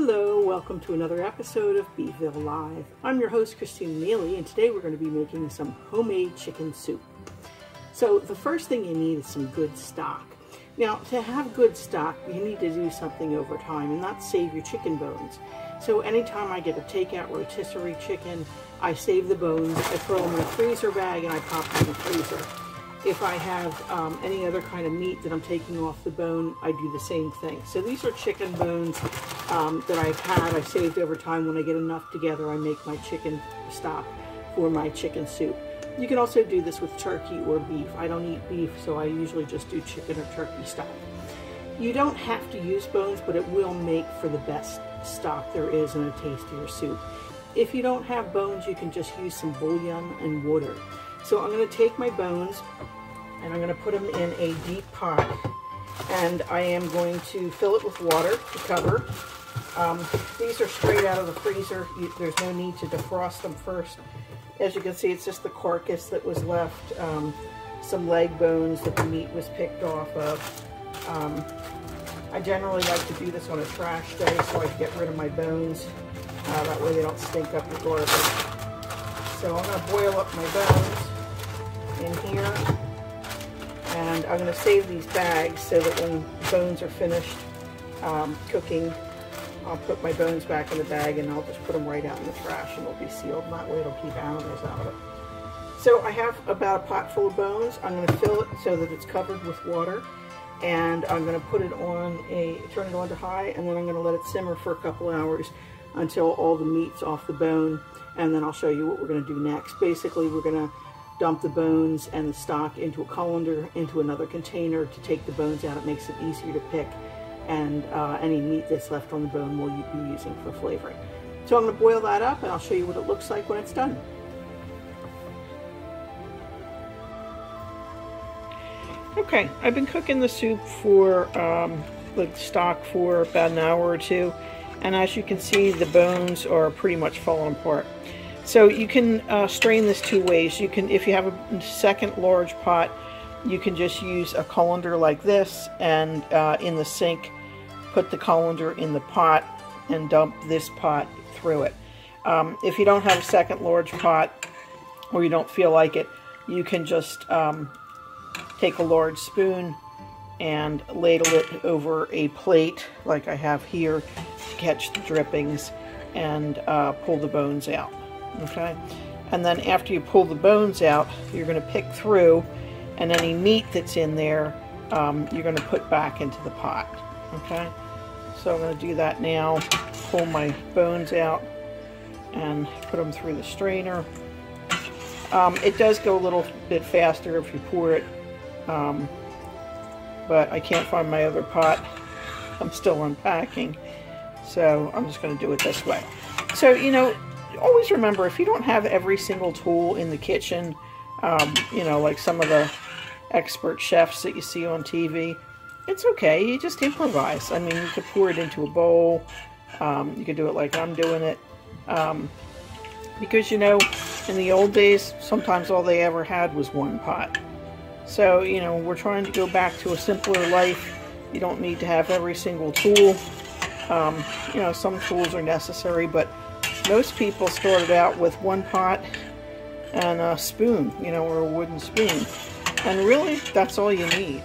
Hello, welcome to another episode of Bville Live. I'm your host, Christine Neely, and today we're going to be making some homemade chicken soup. So the first thing you need is some good stock. Now, to have good stock, you need to do something over time, and that's save your chicken bones. So anytime I get a takeout rotisserie chicken, I save the bones, I throw them in a freezer bag, and I pop them in the freezer. If I have any other kind of meat that I'm taking off the bone, I do the same thing. So these are chicken bones that I've had. I saved over time. When I get enough together, I make my chicken stock for my chicken soup. You can also do this with turkey or beef. I don't eat beef, so I usually just do chicken or turkey stock. You don't have to use bones, but it will make for the best stock there is in a tastier soup. If you don't have bones, you can just use some bouillon and water. So I'm going to take my bones and I'm going to put them in a deep pot, and I am going to fill it with water to cover. These are straight out of the freezer. There's no need to defrost them first. As you can see, it's just the carcass that was left, some leg bones that the meat was picked off of. I generally like to do this on a trash day so I can get rid of my bones. That way they don't stink up the garbage. So I'm going to boil up my bones in here, and I'm going to save these bags so that when bones are finished cooking, I'll put my bones back in the bag and I'll just put them right out in the trash, and they'll be sealed, and that way it'll keep animals out of it. So I have about a pot full of bones. I'm going to fill it so that it's covered with water, and I'm going to put it on turn it on to high, and then I'm going to let it simmer for a couple hours until all the meat's off the bone, and then I'll show you what we're going to do next. Basically, we're going to dump the bones and the stock into a colander, into another container to take the bones out. It makes it easier to pick, and any meat that's left on the bone we'll be using for flavoring. So I'm going to boil that up, and I'll show you what it looks like when it's done. Okay, I've been cooking the soup for the stock for about an hour or two, and as you can see, the bones are pretty much falling apart. So you can strain this two ways. You can, if you have a second large pot, you can just use a colander like this, and in the sink, put the colander in the pot and dump this pot through it. If you don't have a second large pot, or you don't feel like it, you can just take a large spoon and ladle it over a plate like I have here to catch the drippings, and pull the bones out. Okay, and then after you pull the bones out, you're going to pick through, and any meat that's in there you're going to put back into the pot. Okay, so I'm going to do that now. Pull my bones out and put them through the strainer. It does go a little bit faster if you pour it, but I can't find my other pot. I'm still unpacking, so I'm just going to do it this way. So, you know, always remember, if you don't have every single tool in the kitchen, you know, like some of the expert chefs that you see on TV, it's okay. You just improvise. I mean, you could pour it into a bowl. You could do it like I'm doing it. Because, you know, in the old days, sometimes all they ever had was one pot. So, you know, we're trying to go back to a simpler life. You don't need to have every single tool. You know, some tools are necessary, but most people started out with one pot and a spoon, you know, or a wooden spoon. And really, that's all you need.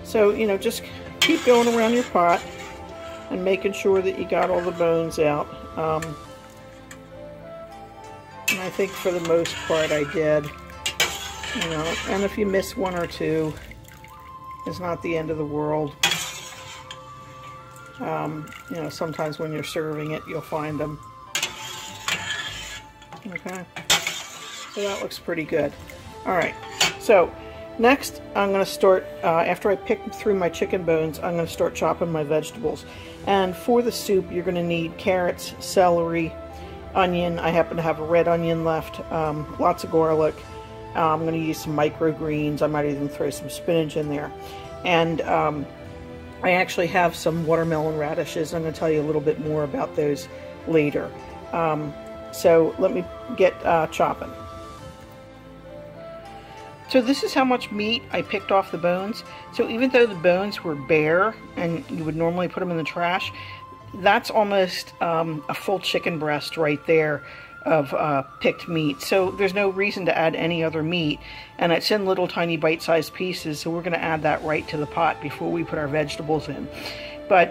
So, you know, just keep going around your pot and making sure that you got all the bones out. And I think for the most part I did. You know, and if you miss one or two, it's not the end of the world. You know, sometimes when you're serving it, you'll find them. Okay, so that looks pretty good. Alright, so next I'm going to start, after I pick through my chicken bones, I'm going to start chopping my vegetables. And for the soup, you're going to need carrots, celery, onion. I happen to have a red onion left, lots of garlic. I'm going to use some microgreens. I might even throw some spinach in there. And I actually have some watermelon radishes. I'm going to tell you a little bit more about those later. So let me get chopping. So this is how much meat I picked off the bones. So even though the bones were bare and you would normally put them in the trash, that's almost a full chicken breast right there of picked meat. So there's no reason to add any other meat, and it's in little tiny bite-sized pieces, so we're going to add that right to the pot before we put our vegetables in. But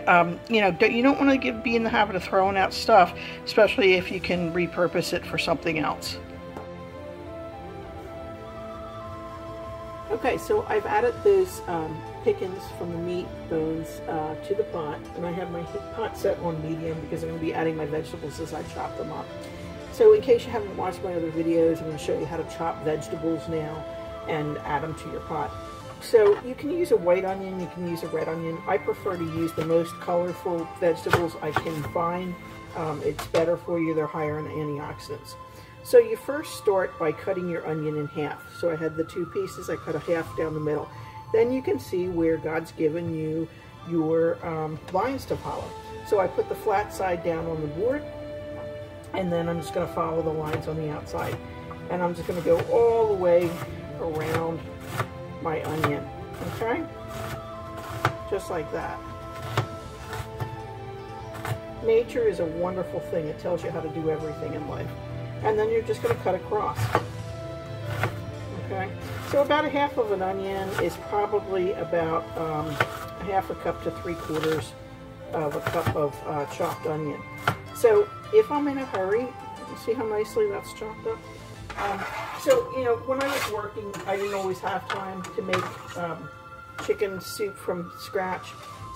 you know, you don't want to be in the habit of throwing out stuff, especially if you can repurpose it for something else. Okay, so I've added those pickings from the meat bones to the pot, and I have my pot set on medium because I'm going to be adding my vegetables as I chop them up. So in case you haven't watched my other videos, I'm going to show you how to chop vegetables now and add them to your pot. So you can use a white onion, you can use a red onion. I prefer to use the most colorful vegetables I can find. It's better for you, they're higher in antioxidants. So you first start by cutting your onion in half. So I had the two pieces, I cut a half down the middle. Then you can see where God's given you your lines to follow. So I put the flat side down on the board, and then I'm just going to follow the lines on the outside. And I'm just going to go all the way around my onion, okay? Just like that. Nature is a wonderful thing. It tells you how to do everything in life. And then you're just going to cut across. Okay? So about a half of an onion is probably about a half a cup to 3/4 of a cup of chopped onion. So if I'm in a hurry, see how nicely that's chopped up? So, you know, when I was working, I didn't always have time to make chicken soup from scratch.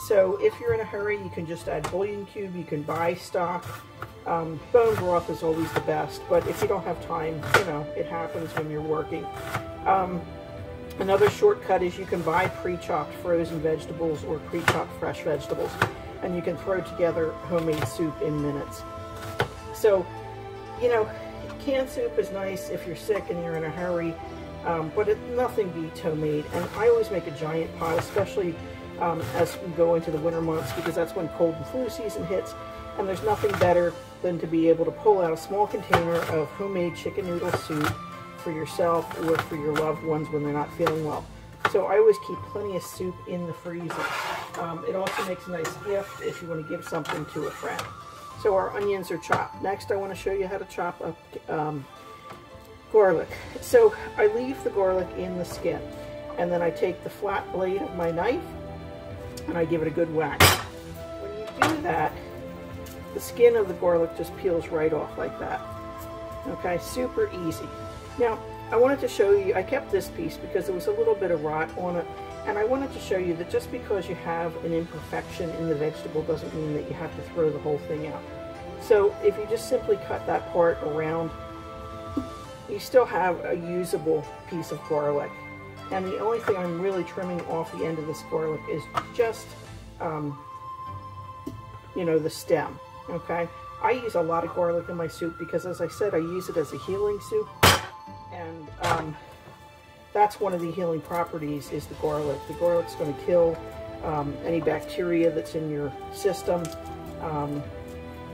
So if you're in a hurry, you can just add bouillon cube, you can buy stock. Bone broth is always the best, but if you don't have time, you know, it happens when you're working. Another shortcut is you can buy pre-chopped frozen vegetables or pre-chopped fresh vegetables, and you can throw together homemade soup in minutes. So, you know, canned soup is nice if you're sick and you're in a hurry, but nothing beats homemade. And I always make a giant pot, especially as we go into the winter months, because that's when cold and flu season hits, and there's nothing better than to be able to pull out a small container of homemade chicken noodle soup for yourself or for your loved ones when they're not feeling well. So I always keep plenty of soup in the freezer. It also makes a nice gift if you want to give something to a friend. So our onions are chopped. Next, I want to show you how to chop up garlic. So I leave the garlic in the skin, and then I take the flat blade of my knife and I give it a good whack. When you do that, the skin of the garlic just peels right off like that. Okay, super easy. Now, I wanted to show you, I kept this piece because there was a little bit of rot on it, and I wanted to show you that just because you have an imperfection in the vegetable doesn't mean that you have to throw the whole thing out. So if you just simply cut that part around, you still have a usable piece of garlic. And the only thing I'm really trimming off the end of this garlic is just, you know, the stem, okay? I use a lot of garlic in my soup because, as I said, I use it as a healing soup. And that's one of the healing properties is the garlic. The garlic's going to kill any bacteria that's in your system.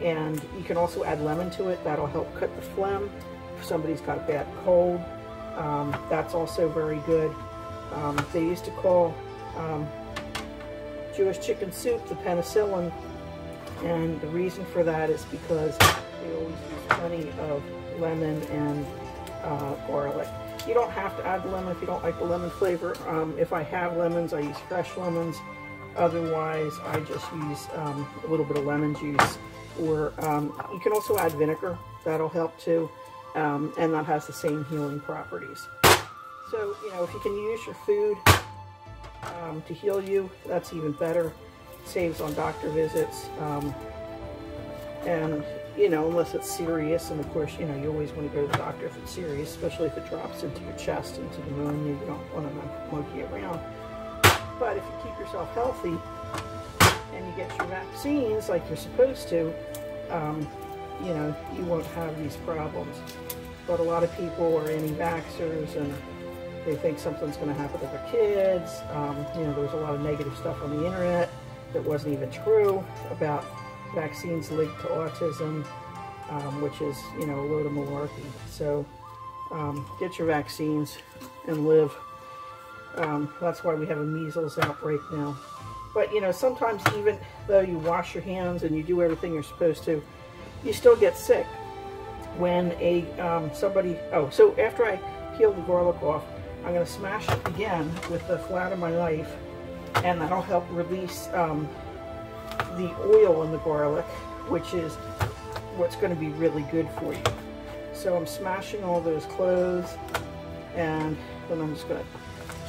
And you can also add lemon to it. That'll help cut the phlegm. If somebody's got a bad cold, that's also very good. They used to call Jewish chicken soup the penicillin, and the reason for that is because they always use plenty of lemon and garlic. You don't have to add the lemon if you don't like the lemon flavor. If I have lemons, I use fresh lemons. Otherwise, I just use a little bit of lemon juice. Or you can also add vinegar. That'll help too. And that has the same healing properties. So, you know, if you can use your food to heal you, that's even better. Saves on doctor visits. And, you know, unless it's serious, and of course, you know, you always want to go to the doctor if it's serious, especially if it drops into your chest, into the moon, you don't want to monkey around. But if you keep yourself healthy and you get your vaccines like you're supposed to, you know, you won't have these problems. But a lot of people are anti-vaxxers and they think something's going to happen to their kids. You know, there was a lot of negative stuff on the internet that wasn't even true about vaccines linked to autism, which is, you know, a load of malarkey. So get your vaccines and live. That's why we have a measles outbreak now. But, you know, sometimes even though you wash your hands and you do everything you're supposed to, you still get sick when so after I peel the garlic off, I'm going to smash it again with the flat of my knife, and that'll help release the oil in the garlic, which is what's going to be really good for you. So I'm smashing all those cloves, and then I'm just going to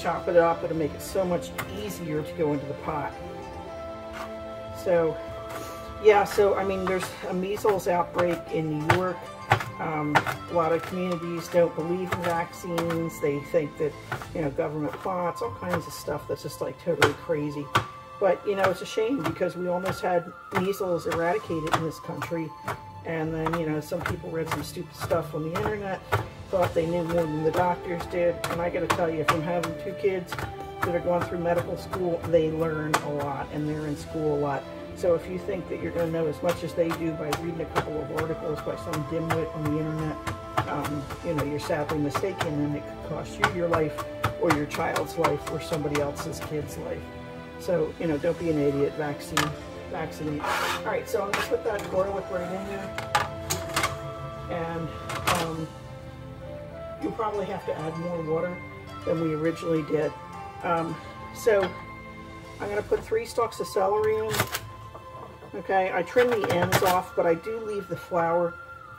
chop it up. It'll make it so much easier to go into the pot. So yeah, so I mean, there's a measles outbreak in New York. A lot of communities don't believe in vaccines. They think that, you know, government plots, all kinds of stuff that's just like totally crazy. But, you know, it's a shame because we almost had measles eradicated in this country. And then, you know, some people read some stupid stuff on the internet, thought they knew more than the doctors did. And I got to tell you, from having 2 kids that are going through medical school, they learn a lot and they're in school a lot. So if you think that you're going to know as much as they do by reading a couple of articles by some dimwit on the internet, you know, you're sadly mistaken, and it could cost you your life or your child's life or somebody else's kid's life. So, you know, don't be an idiot. Vaccinate. All right, so I'm going to put that garlic right in there. And you'll probably have to add more water than we originally did. So I'm going to put 3 stalks of celery in. Okay, I trim the ends off, but I do leave the flower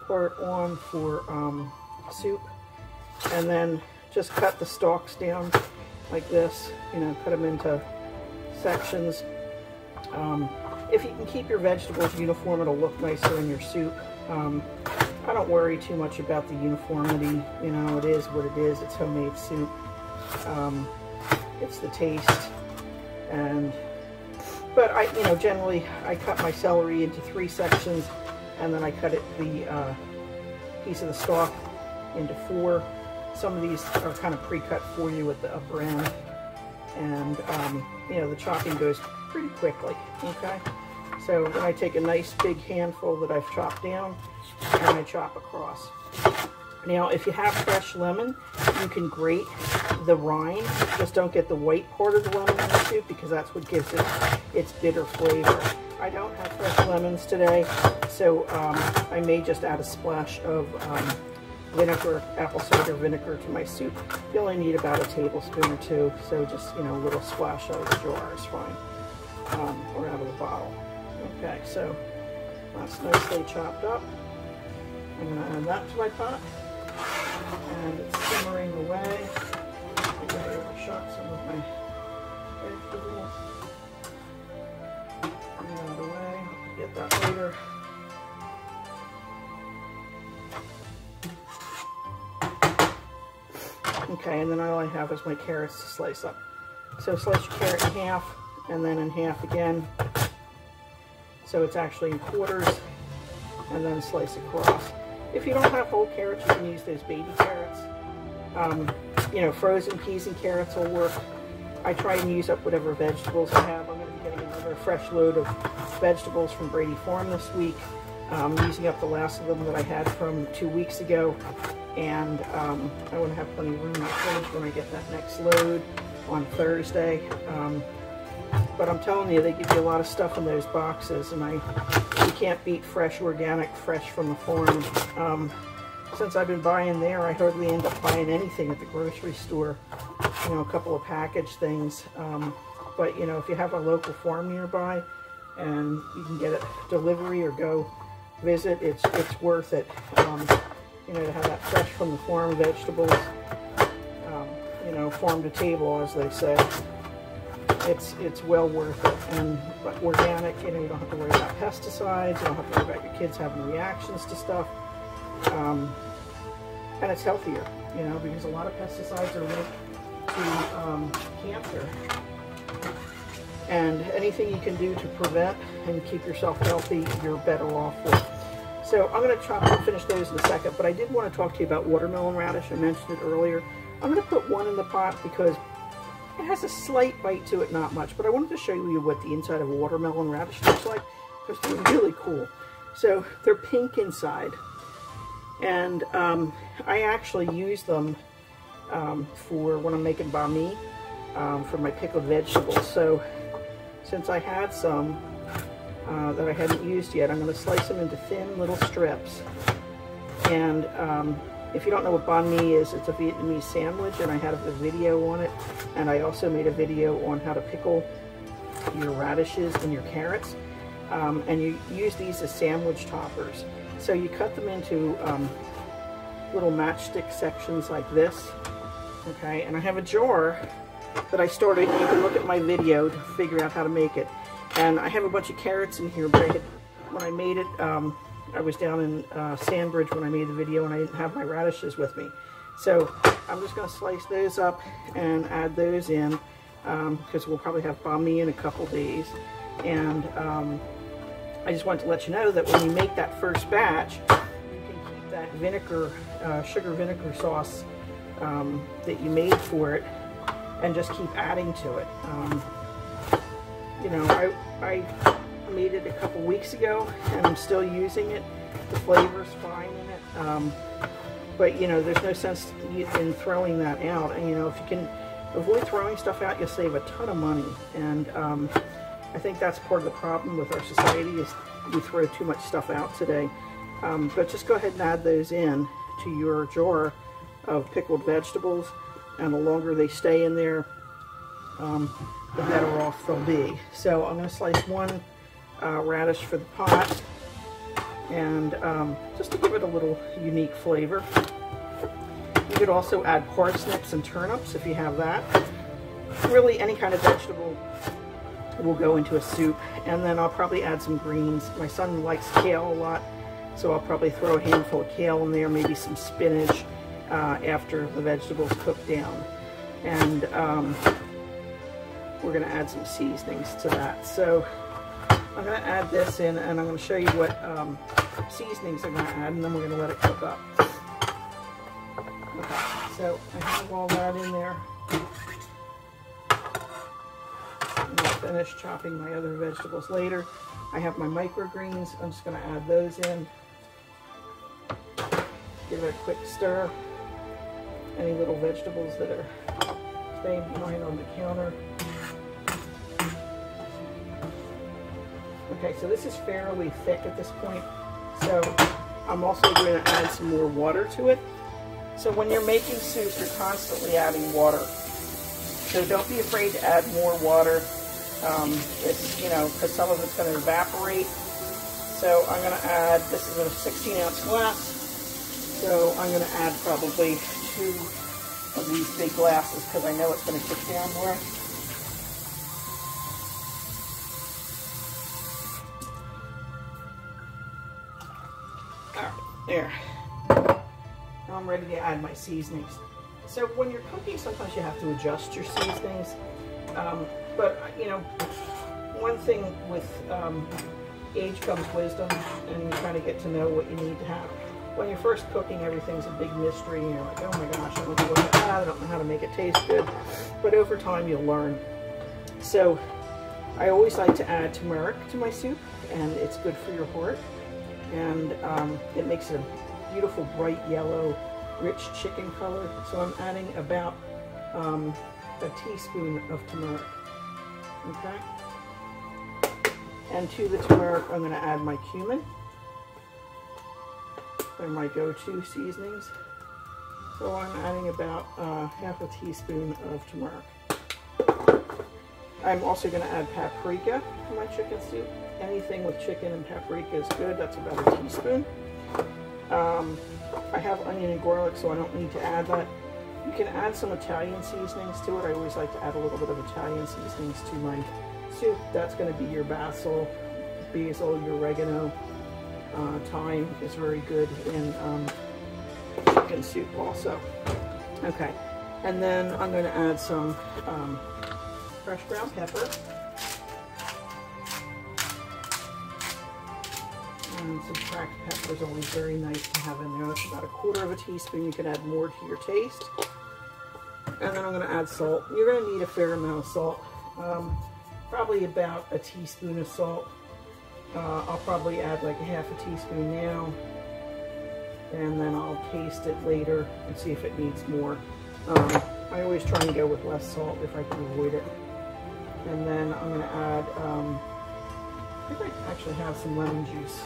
part on for soup. And then just cut the stalks down like this, you know, cut them into sections. If you can keep your vegetables uniform, it'll look nicer in your soup. I don't worry too much about the uniformity. You know, it is what it is. It's homemade soup. It's the taste. But I, you know, generally I cut my celery into 3 sections, and then I cut it the piece of the stalk into 4. Some of these are kind of pre-cut for you at the upper end, and you know, the chopping goes pretty quickly. Okay, so then I take a nice big handful that I've chopped down, and I chop across. Now, if you have fresh lemon, you can grate the rind. Just don't get the white part of the lemon in the soup, because that's what gives it its bitter flavor. I don't have fresh lemons today, so I may just add a splash of vinegar, apple cider vinegar to my soup. You only need about a tablespoon or 2, so just, you know, a little splash out of the jar is fine, or out of the bottle. Okay, so that's nicely chopped up. I'm going to add that to my pot, and it's simmering away. I got to overshot some of my vegetables. Get out of the way. I'll get that later. Okay, and then all I have is my carrots to slice up. So slice your carrot in half, and then in half again. So it's actually in quarters, and then slice across. If you don't have whole carrots, you can use those baby carrots. You know, frozen peas and carrots will work. I try and use up whatever vegetables I have. I'm going to be getting another fresh load of vegetables from Brady Farm this week. Using up the last of them that I had from 2 weeks ago. And I want to have plenty of room in the fridge when I get that next load on Thursday. But I'm telling you, they give you a lot of stuff in those boxes, and you can't beat fresh, organic, fresh from the farm. Since I've been buying there, I hardly end up buying anything at the grocery store. You know, a couple of packaged things. But, you know, if you have a local farm nearby and you can get it delivery or go visit, it's worth it. You know, to have that fresh from the farm vegetables, you know, farm to table, as they say. It's well worth it. And but organic, you know, you don't have to worry about pesticides. You don't have to worry about your kids having reactions to stuff. And it's healthier, you know, because a lot of pesticides are linked to cancer. And anything you can do to prevent and keep yourself healthy, you're better off with. So I'm going to chop and finish those in a second, but I did want to talk to you about watermelon radish. I mentioned it earlier. I'm going to put one in the pot because it has a slight bite to it, not much, but I wanted to show you what the inside of a watermelon radish looks like, because they're really cool. So they're pink inside, and I actually use them for when I'm making banh mi, for my pickled vegetables. So since I had some that I hadn't used yet, I'm going to slice them into thin little strips. And if you don't know what banh mi is, it's a Vietnamese sandwich, and I have a video on it. And I also made a video on how to pickle your radishes and your carrots. And you use these as sandwich toppers. So you cut them into little matchstick sections like this. Okay, and I have a jar that I started. You can look at my video to figure out how to make it. And I have a bunch of carrots in here, but when I made it, I was down in Sandbridge when I made the video, and I didn't have my radishes with me. So I'm just going to slice those up and add those in, because we'll probably have banh mi in a couple days. And I just wanted to let you know that when you make that first batch, you can keep that vinegar, sugar vinegar sauce that you made for it, and just keep adding to it. You know, I made it a couple weeks ago, and I'm still using it. The flavor's fine in it, but you know, there's no sense in throwing that out. And you know, if you can avoid throwing stuff out, you'll save a ton of money. And I think that's part of the problem with our society, is we throw too much stuff out today. But just go ahead and add those in to your jar of pickled vegetables, and the longer they stay in there, the better off they'll be. So I'm going to slice one radish for the pot, and just to give it a little unique flavor. You could also add parsnips and turnips if you have that. Really, any kind of vegetable will go into a soup. And then I'll probably add some greens. My son likes kale a lot, so I'll probably throw a handful of kale in there, maybe some spinach after the vegetables cook down. And we're going to add some seasonings to that. So I'm going to add this in, and I'm going to show you what seasonings I'm going to add, and then we're going to let it cook up. Okay, so I have all that in there. I'll finish chopping my other vegetables later. I have my microgreens. I'm just going to add those in. Give it a quick stir. Any little vegetables that are staying behind on the counter. Okay, so this is fairly thick at this point. So I'm also going to add some more water to it. So when you're making soup, you're constantly adding water. So don't be afraid to add more water. It's, you know, because some of it's going to evaporate. So I'm going to add, this is a 16-ounce glass. So I'm going to add probably 2 of these big glasses, because I know it's going to kick down more. Alright, there. Now I'm ready to add my seasonings. So when you're cooking, sometimes you have to adjust your seasonings. But, you know, one thing with age comes wisdom, and you kind of get to know what you need to have. When you're first cooking, everything's a big mystery, and you're like, oh my gosh, I don't know what to add, I don't know how to make it taste good. But over time, you'll learn. So I always like to add turmeric to my soup, and it's good for your heart. And it makes it a beautiful, bright yellow, rich chicken color. So I'm adding about a teaspoon of turmeric. Okay? And to the turmeric, I'm going to add my cumin. They're my go-to seasonings. So I'm adding about half a teaspoon of turmeric. I'm also going to add paprika to my chicken soup. Anything with chicken and paprika is good. That's about a teaspoon. I have onion and garlic, so I don't need to add that. You can add some Italian seasonings to it. I always like to add a little bit of Italian seasonings to my soup. That's going to be your basil, your oregano. Thyme is very good in chicken soup also. Okay, and then I'm going to add some fresh ground pepper. And some cracked pepper is always very nice to have in there. That's about 1/4 of a teaspoon. You can add more to your taste. And then I'm going to add salt. You're going to need a fair amount of salt. Probably about a teaspoon of salt. I'll probably add like 1/2 a teaspoon now, and then I'll taste it later and see if it needs more. I always try and go with less salt if I can avoid it. And then I'm going to add, I think I actually have some lemon juice.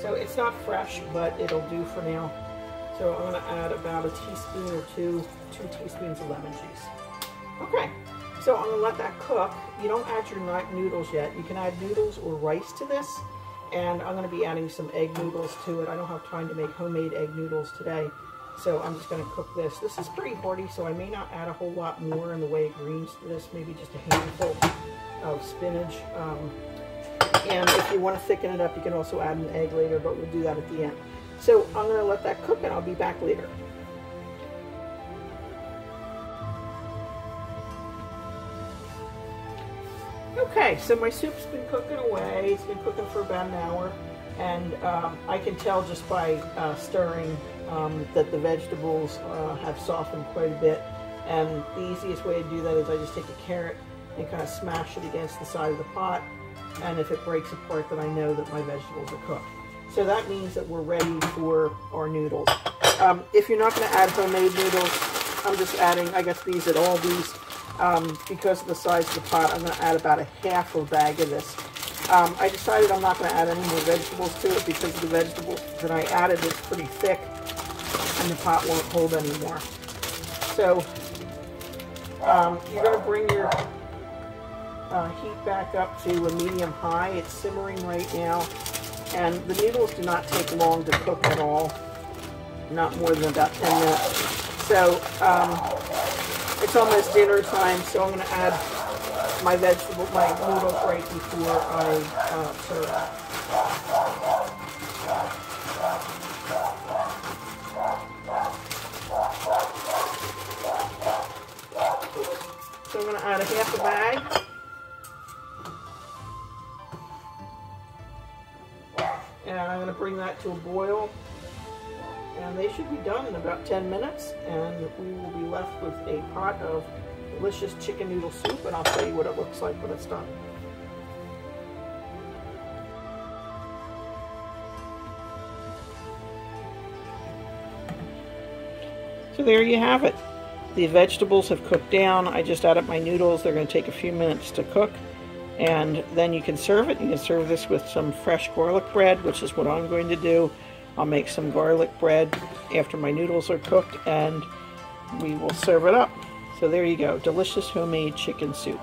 So it's not fresh, but it'll do for now. So I'm going to add about a teaspoon or two teaspoons of lemon juice. Okay, so I'm going to let that cook. You don't add your noodles yet. You can add noodles or rice to this. And I'm going to be adding some egg noodles to it. I don't have time to make homemade egg noodles today, so I'm just going to cook this. This is pretty hearty, so I may not add a whole lot more in the way of greens to this, maybe just a handful of spinach. And if you want to thicken it up, you can also add an egg later, but we'll do that at the end. So I'm going to let that cook, and I'll be back later. Okay, so my soup's been cooking away. It's been cooking for about an hour, and I can tell just by stirring that the vegetables have softened quite a bit. And the easiest way to do that is I just take a carrot and kind of smash it against the side of the pot, and if it breaks apart, then I know that my vegetables are cooked. So that means that we're ready for our noodles. If you're not going to add homemade noodles, I'm just adding, I guess these at Aldi's. Because of the size of the pot, I'm going to add about a half a bag of this. I decided I'm not going to add any more vegetables to it because the vegetables that I added is pretty thick and the pot won't hold anymore. So you're going to bring your heat back up to a medium-high. It's simmering right now, and the noodles do not take long to cook at all, not more than about 10 minutes. So it's almost dinner time, so I'm going to add my noodles right before I serve. So I'm going to add a half a bag. And I'm going to bring that to a boil. And they should be done in about 10 minutes, and we will be left with a pot of delicious chicken noodle soup, and I'll show you what it looks like when it's done. So there you have it. The vegetables have cooked down. I just added my noodles. They're going to take a few minutes to cook, and then you can serve it. You can serve this with some fresh garlic bread, which is what I'm going to do. I'll make some garlic bread after my noodles are cooked, and we will serve it up. So there you go, delicious homemade chicken soup.